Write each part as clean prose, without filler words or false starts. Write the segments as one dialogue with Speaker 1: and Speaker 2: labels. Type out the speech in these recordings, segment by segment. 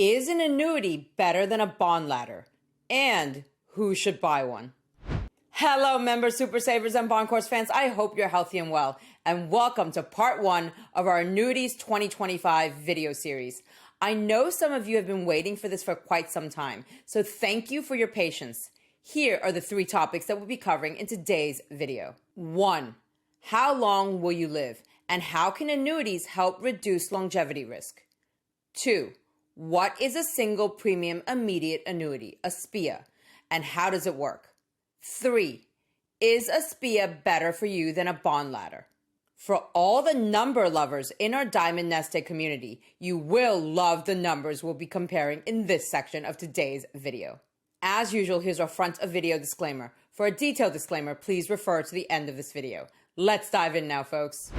Speaker 1: Is an annuity better than a bond ladder? And who should buy one? Hello, members, super savers, and bond course fans. I hope you're healthy and well, and welcome to part 1 of our Annuities 2025 video series. I know some of you have been waiting for this for quite some time, so thank you for your patience. Here are the 3 topics that we'll be covering in today's video. 1. How long will you live, and how can annuities help reduce longevity risk? 2. What is a single premium immediate annuity, a SPIA, and how does it work? 3. Is a SPIA better for you than a bond ladder? For all the number lovers in our Diamond NestEgg community, you will love the numbers we'll be comparing in this section of today's video. As usual, here's our front of video disclaimer. For a detailed disclaimer, please refer to the end of this video. Let's dive in now, folks.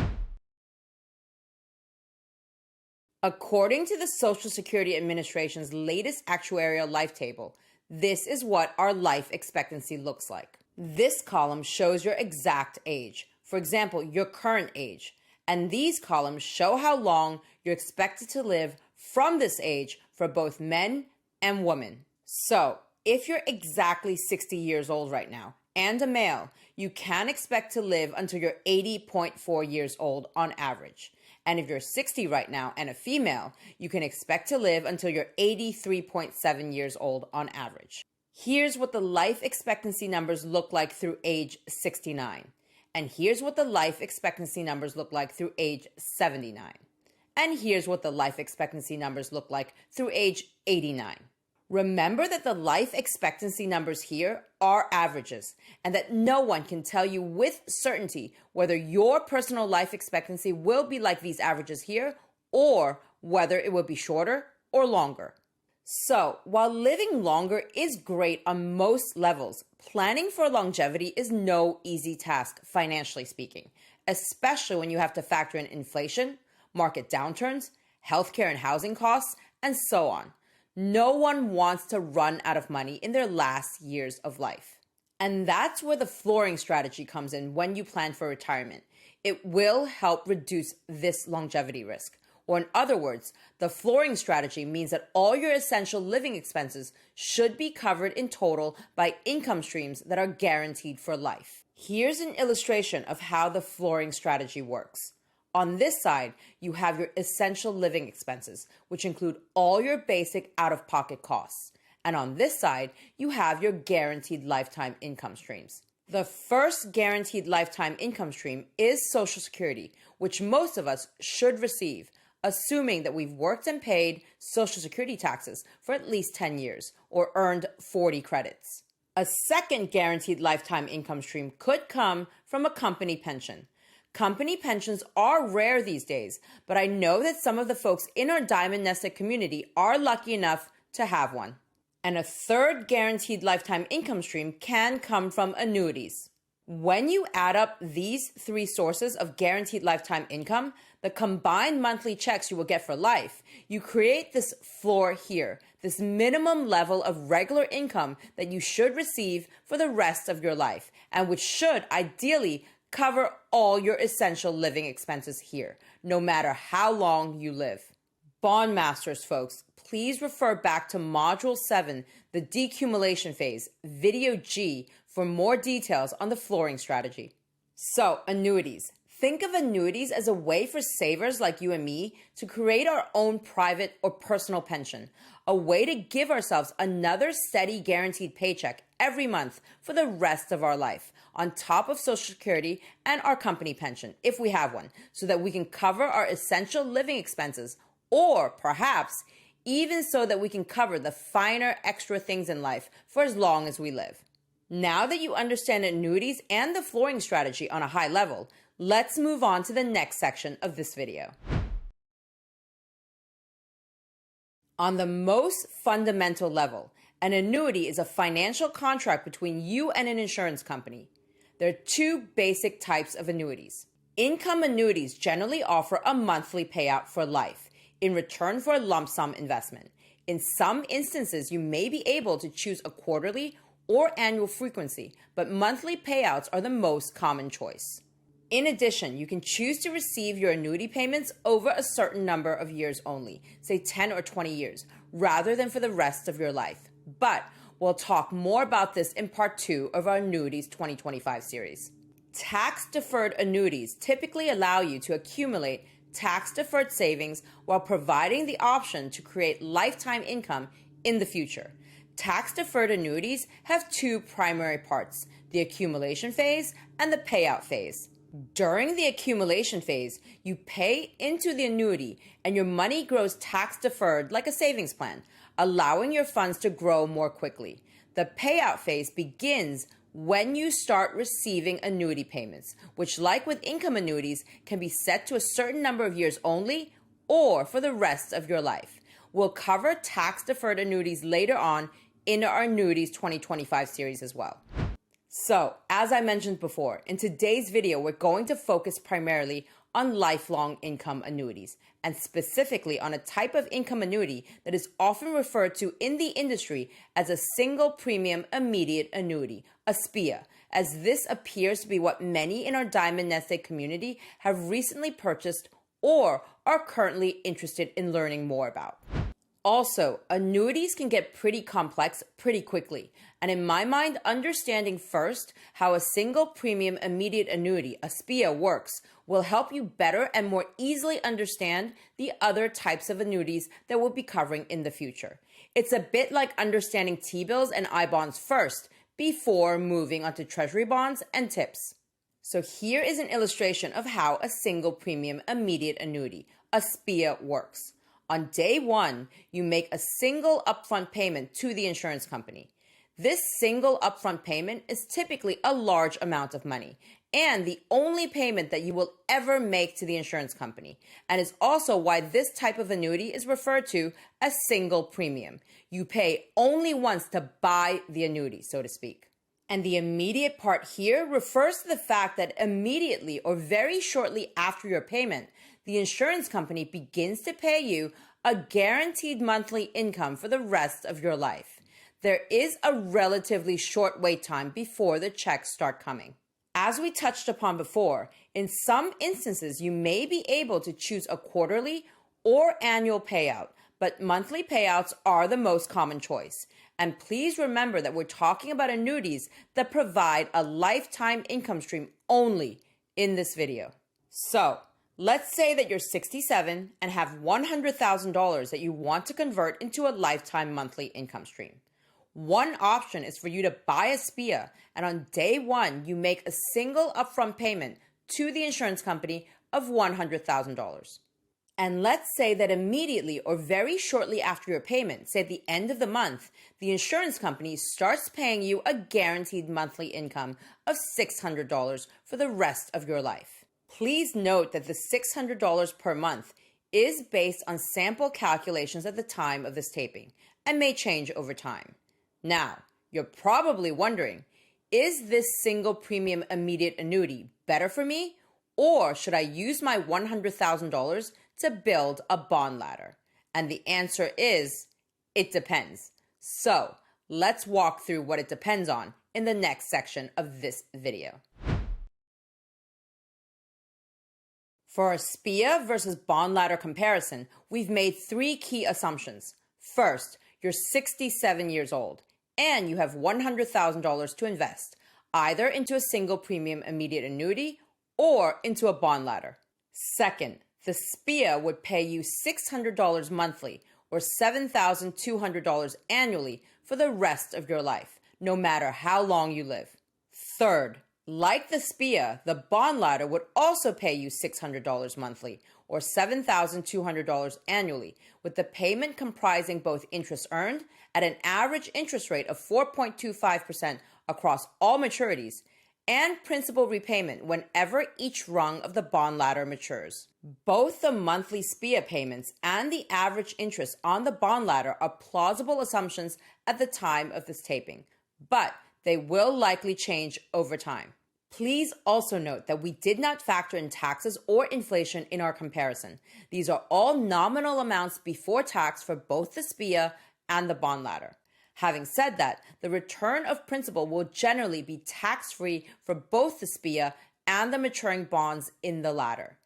Speaker 1: According to the Social Security Administration's latest actuarial life table, this is what our life expectancy looks like. This column shows your exact age, for example, your current age, and these columns show how long you're expected to live from this age for both men and women. So, if you're exactly 60 years old right now and a male, you can expect to live until you're 80.4 years old on average. And if you're 60 right now and a female, you can expect to live until you're 83.7 years old on average. Here's what the life expectancy numbers look like through age 69. And here's what the life expectancy numbers look like through age 79. And here's what the life expectancy numbers look like through age 89. Remember that the life expectancy numbers here are averages, and that no one can tell you with certainty whether your personal life expectancy will be like these averages here, or whether it will be shorter or longer. So, while living longer is great on most levels, planning for longevity is no easy task, financially speaking, especially when you have to factor in inflation, market downturns, healthcare and housing costs, and so on. No one wants to run out of money in their last years of life. And that's where the flooring strategy comes in when you plan for retirement. It will help reduce this longevity risk. Or in other words, the flooring strategy means that all your essential living expenses should be covered in total by income streams that are guaranteed for life. Here's an illustration of how the flooring strategy works. On this side, you have your essential living expenses, which include all your basic out-of-pocket costs. And on this side, you have your guaranteed lifetime income streams. The first guaranteed lifetime income stream is Social Security, which most of us should receive, assuming that we've worked and paid Social Security taxes for at least 10 years or earned 40 credits. A second guaranteed lifetime income stream could come from a company pension. Company pensions are rare these days, but I know that some of the folks in our Diamond NestEgg community are lucky enough to have one. And a third guaranteed lifetime income stream can come from annuities. When you add up these 3 sources of guaranteed lifetime income, the combined monthly checks you will get for life, you create this floor here, this minimum level of regular income that you should receive for the rest of your life, and which should ideally cover all your essential living expenses here, no matter how long you live. Bond masters, folks, please refer back to Module 7, the decumulation phase, Video G, for more details on the flooring strategy. So, annuities. Think of annuities as a way for savers like you and me to create our own private or personal pension, a way to give ourselves another steady guaranteed paycheck every month for the rest of our life, on top of Social Security and our company pension, if we have one, so that we can cover our essential living expenses, or perhaps even so that we can cover the finer extra things in life for as long as we live. Now that you understand annuities and the flooring strategy on a high level, let's move on to the next section of this video. On the most fundamental level, an annuity is a financial contract between you and an insurance company. There are 2 basic types of annuities. Income annuities generally offer a monthly payout for life in return for a lump sum investment. In some instances, you may be able to choose a quarterly or annual frequency, but monthly payouts are the most common choice. In addition, you can choose to receive your annuity payments over a certain number of years only, say 10 or 20 years, rather than for the rest of your life. But we'll talk more about this in part 2 of our Annuities 2025 series. Tax-deferred annuities typically allow you to accumulate tax-deferred savings while providing the option to create lifetime income in the future. Tax-deferred annuities have two primary parts, the accumulation phase and the payout phase. During the accumulation phase, you pay into the annuity and your money grows tax-deferred like a savings plan, allowing your funds to grow more quickly. The payout phase begins when you start receiving annuity payments, which, like with income annuities, can be set to a certain number of years only or for the rest of your life. We'll cover tax-deferred annuities later on in our Annuities 2025 series as well. So, as I mentioned before, in today's video, we're going to focus primarily on lifelong income annuities, and specifically on a type of income annuity that is often referred to in the industry as a single premium immediate annuity, a SPIA, as this appears to be what many in our Diamond NestEgg community have recently purchased or are currently interested in learning more about. Also, annuities can get pretty complex pretty quickly, and in my mind, understanding first how a single premium immediate annuity, a SPIA, works will help you better and more easily understand the other types of annuities that we'll be covering in the future. It's a bit like understanding T-bills and I-bonds first before moving on to treasury bonds and TIPS. So here is an illustration of how a single premium immediate annuity, a SPIA, works. On day one, you make a single upfront payment to the insurance company. This single upfront payment is typically a large amount of money and the only payment that you will ever make to the insurance company, and is also why this type of annuity is referred to as single premium. You pay only once to buy the annuity, so to speak. And the immediate part here refers to the fact that immediately or very shortly after your payment, the insurance company begins to pay you a guaranteed monthly income for the rest of your life. There is a relatively short wait time before the checks start coming. As we touched upon before, in some instances you may be able to choose a quarterly or annual payout, but monthly payouts are the most common choice. And please remember that we're talking about annuities that provide a lifetime income stream only in this video. So, let's say that you're 67 and have $100,000 that you want to convert into a lifetime monthly income stream. One option is for you to buy a SPIA, and on day one, you make a single upfront payment to the insurance company of $100,000. And let's say that immediately or very shortly after your payment, say at the end of the month, the insurance company starts paying you a guaranteed monthly income of $600 for the rest of your life. Please note that the $600 per month is based on sample calculations at the time of this taping and may change over time. Now, you're probably wondering, is this single premium immediate annuity better for me, or should I use my $100,000 to build a bond ladder? And the answer is, it depends. So, let's walk through what it depends on in the next section of this video. For our SPIA versus bond ladder comparison, we've made three key assumptions. First, you're 67 years old and you have $100,000 to invest, either into a single premium immediate annuity or into a bond ladder. Second, the SPIA would pay you $600 monthly or $7,200 annually for the rest of your life, no matter how long you live. Third, like the SPIA, the bond ladder would also pay you $600 monthly or $7,200 annually, with the payment comprising both interest earned at an average interest rate of 4.25% across all maturities and principal repayment whenever each rung of the bond ladder matures. Both the monthly SPIA payments and the average interest on the bond ladder are plausible assumptions at the time of this taping, but they will likely change over time. Please also note that we did not factor in taxes or inflation in our comparison. These are all nominal amounts before tax for both the SPIA and the bond ladder. Having said that, the return of principal will generally be tax-free for both the SPIA and the maturing bonds in the ladder.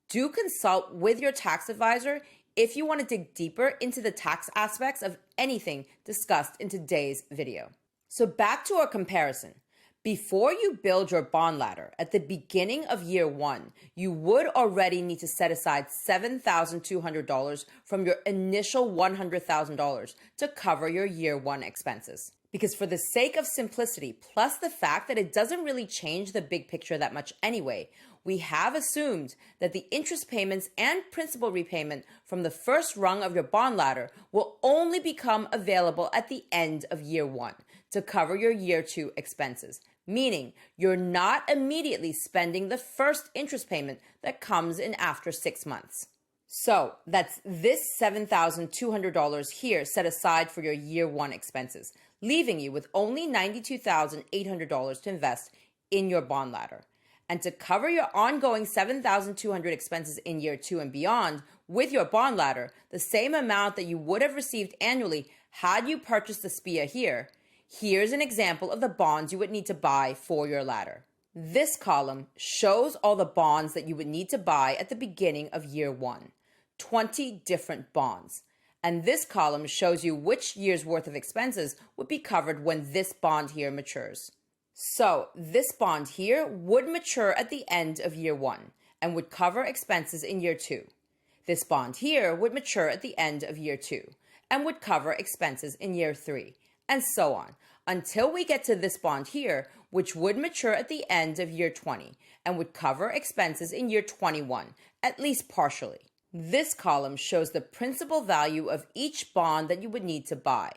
Speaker 1: Do consult with your tax advisor if you want to dig deeper into the tax aspects of anything discussed in today's video. So back to our comparison. Before you build your bond ladder, at the beginning of year one, you would already need to set aside $7,200 from your initial $100,000 to cover your year one expenses. Because for the sake of simplicity, plus the fact that it doesn't really change the big picture that much anyway, we have assumed that the interest payments and principal repayment from the first rung of your bond ladder will only become available at the end of year one to cover your year two expenses, meaning you're not immediately spending the first interest payment that comes in after 6 months. So that's this $7,200 here set aside for your year one expenses, leaving you with only $92,800 to invest in your bond ladder. And to cover your ongoing $7,200 expenses in year two and beyond with your bond ladder, the same amount that you would have received annually had you purchased the SPIA here, here's an example of the bonds you would need to buy for your ladder. This column shows all the bonds that you would need to buy at the beginning of year one, 20 different bonds. And this column shows you which year's worth of expenses would be covered when this bond here matures. So this bond here would mature at the end of year one and would cover expenses in year two. This bond here would mature at the end of year two and would cover expenses in year three, and so on, until we get to this bond here, which would mature at the end of year 20 and would cover expenses in year 21, at least partially. This column shows the principal value of each bond that you would need to buy.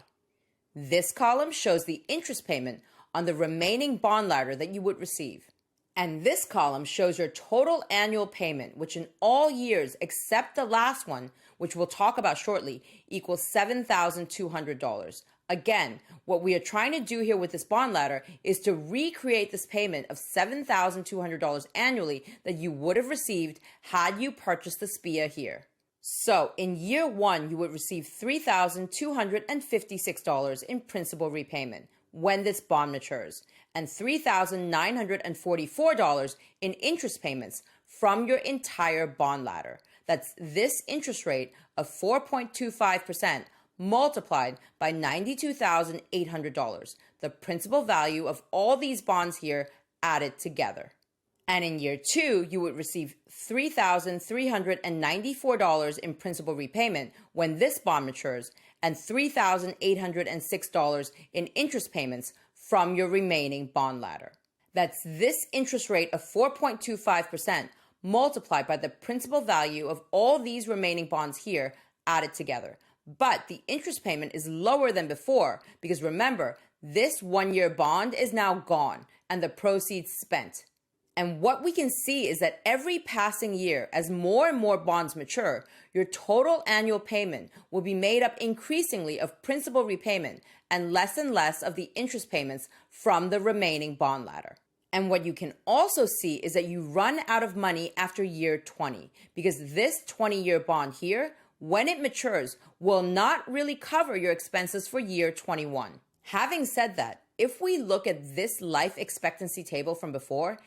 Speaker 1: This column shows the interest payment on the remaining bond ladder that you would receive. And this column shows your total annual payment, which in all years except the last one, which we'll talk about shortly, equals $7,200. Again, what we are trying to do here with this bond ladder is to recreate this payment of $7,200 annually that you would have received had you purchased the SPIA here. So in year one, you would receive $3,256 in principal repayment when this bond matures, and $3,944 in interest payments from your entire bond ladder. That's this interest rate of 4.25% multiplied by $92,800, the principal value of all these bonds here added together. And in year two, you would receive $3,394 in principal repayment when this bond matures, and $3,806 in interest payments from your remaining bond ladder. That's this interest rate of 4.25% multiplied by the principal value of all these remaining bonds here added together. But the interest payment is lower than before because remember, this one-year bond is now gone and the proceeds spent. And what we can see is that every passing year, as more and more bonds mature, your total annual payment will be made up increasingly of principal repayment and less of the interest payments from the remaining bond ladder. And what you can also see is that you run out of money after year 20 because this 20-year bond here, when it matures, will not really cover your expenses for year 21. Having said that, if we look at this life expectancy table from before,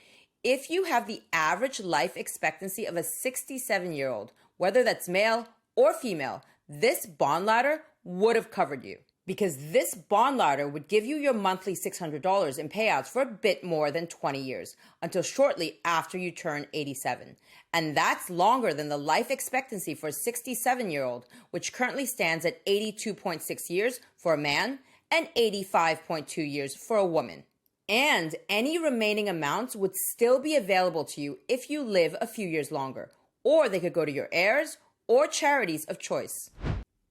Speaker 1: if you have the average life expectancy of a 67-year-old, whether that's male or female, this bond ladder would have covered you. Because this bond ladder would give you your monthly $600 in payouts for a bit more than 20 years, until shortly after you turn 87. And that's longer than the life expectancy for a 67-year-old, which currently stands at 82.6 years for a man and 85.2 years for a woman. And any remaining amounts would still be available to you if you live a few years longer, or they could go to your heirs or charities of choice.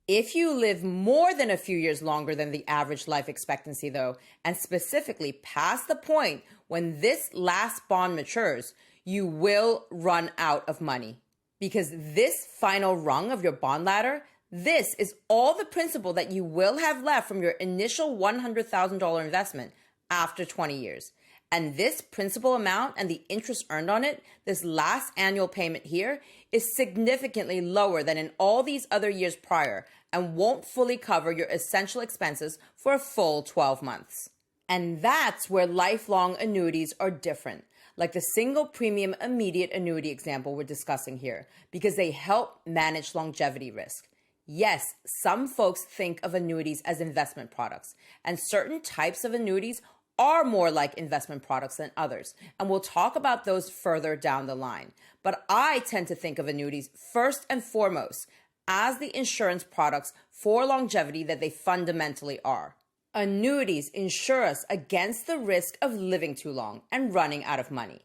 Speaker 1: If you live more than a few years longer than the average life expectancy though, and specifically past the point when this last bond matures, you will run out of money. Because this final rung of your bond ladder, this is all the principal that you will have left from your initial $100,000 investment after 20 years. And this principal amount and the interest earned on it, this last annual payment here, is significantly lower than in all these other years prior and won't fully cover your essential expenses for a full 12 months. And that's where lifelong annuities are different. like the single premium immediate annuity example we're discussing here, because they help manage longevity risk. Yes, some folks think of annuities as investment products, and certain types of annuities are more like investment products than others, and we'll talk about those further down the line. But I tend to think of annuities first and foremost as the insurance products for longevity that they fundamentally are. Annuities insure us against the risk of living too long and running out of money.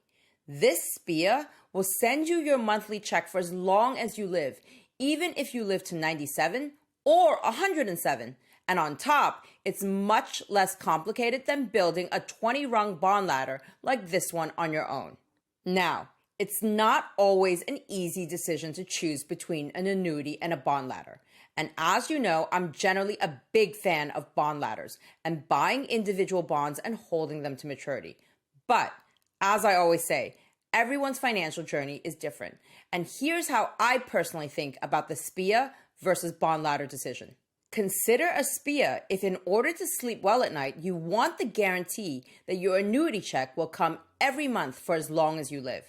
Speaker 1: This SPIA will send you your monthly check for as long as you live, even if you live to 97 or 107. And on top, it's much less complicated than building a 20-rung bond ladder like this one on your own. Now, it's not always an easy decision to choose between an annuity and a bond ladder. And as you know, I'm generally a big fan of bond ladders and buying individual bonds and holding them to maturity. But as I always say, everyone's financial journey is different. And here's how I personally think about the SPIA versus bond ladder decision. Consider a SPIA if in order to sleep well at night, you want the guarantee that your annuity check will come every month for as long as you live.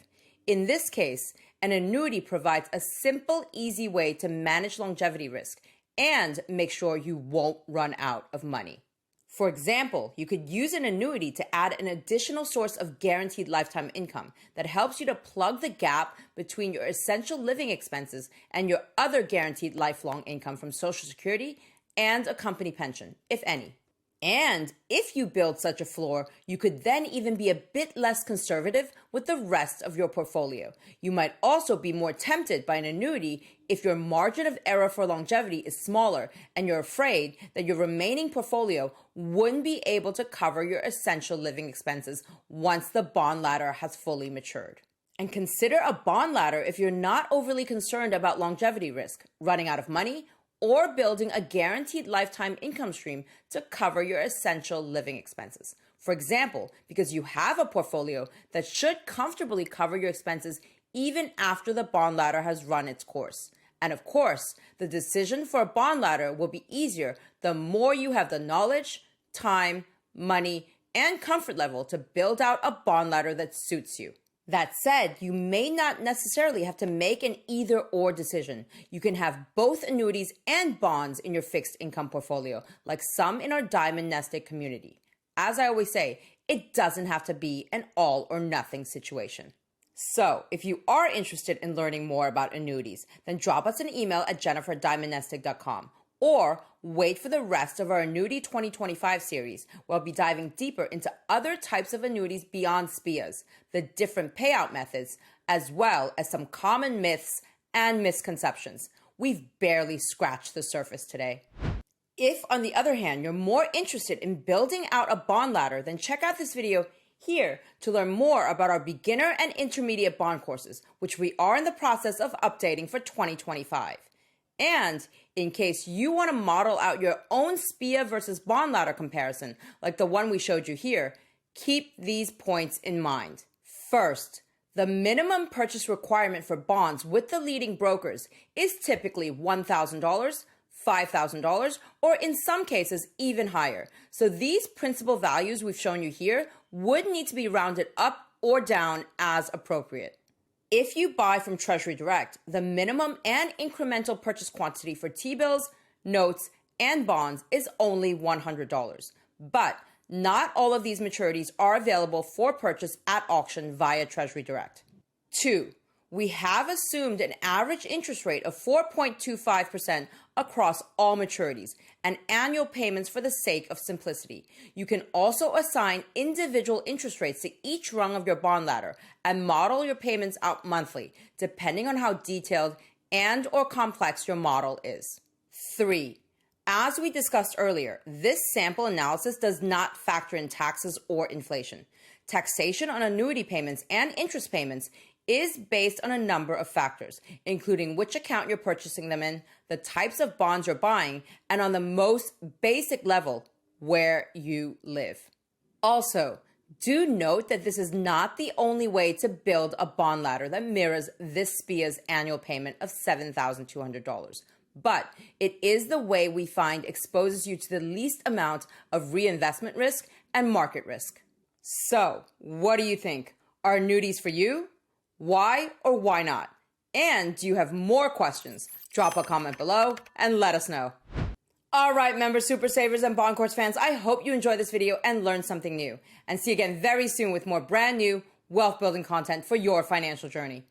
Speaker 1: In this case, an annuity provides a simple, easy way to manage longevity risk and make sure you won't run out of money. For example, you could use an annuity to add an additional source of guaranteed lifetime income that helps you to plug the gap between your essential living expenses and your other guaranteed lifelong income from Social Security and a company pension, if any. And if you build such a floor, you could then even be a bit less conservative with the rest of your portfolio. You might also be more tempted by an annuity if your margin of error for longevity is smaller and you're afraid that your remaining portfolio wouldn't be able to cover your essential living expenses once the bond ladder has fully matured. And consider a bond ladder if you're not overly concerned about longevity risk, running out of money, or building a guaranteed lifetime income stream to cover your essential living expenses. For example, because you have a portfolio that should comfortably cover your expenses even after the bond ladder has run its course. And of course, the decision for a bond ladder will be easier the more you have the knowledge, time, money, and comfort level to build out a bond ladder that suits you. That said, you may not necessarily have to make an either-or decision. You can have both annuities and bonds in your fixed income portfolio, like some in our Diamond NestEgg community. As I always say, it doesn't have to be an all-or-nothing situation. So, if you are interested in learning more about annuities, then drop us an email at jennifer@diamondnestegg.com. Or wait for the rest of our Annuity 2025 series, where I'll be diving deeper into other types of annuities beyond SPIAs, the different payout methods, as well as some common myths and misconceptions. We've barely scratched the surface today. If, on the other hand, you're more interested in building out a bond ladder, then check out this video here to learn more about our beginner and intermediate bond courses, which we are in the process of updating for 2025. And in case you want to model out your own SPIA versus bond ladder comparison, like the one we showed you here, keep these points in mind. First, the minimum purchase requirement for bonds with the leading brokers is typically $1,000, $5,000, or in some cases even higher. So these principal values we've shown you here would need to be rounded up or down as appropriate. If you buy from Treasury Direct, the minimum and incremental purchase quantity for T-bills, notes, and bonds is only $100. But not all of these maturities are available for purchase at auction via Treasury Direct. 2. We have assumed an average interest rate of 4.25% across all maturities and annual payments for the sake of simplicity. You can also assign individual interest rates to each rung of your bond ladder and model your payments out monthly, depending on how detailed and or complex your model is. 3. As we discussed earlier, this sample analysis does not factor in taxes or inflation. Taxation on annuity payments and interest payments is based on a number of factors, including which account you're purchasing them in, the types of bonds you're buying, and on the most basic level, where you live. Also, do note that this is not the only way to build a bond ladder that mirrors this SPIA's annual payment of $7,200. But it is the way we find exposes you to the least amount of reinvestment risk and market risk. So, what do you think? Are annuities for you? Why or why not? And do you have more questions? Drop a comment below and let us know. All right, members, super savers, and Bond Course fans, I hope you enjoyed this video and learned something new. And see you again very soon with more brand new wealth building content for your financial journey.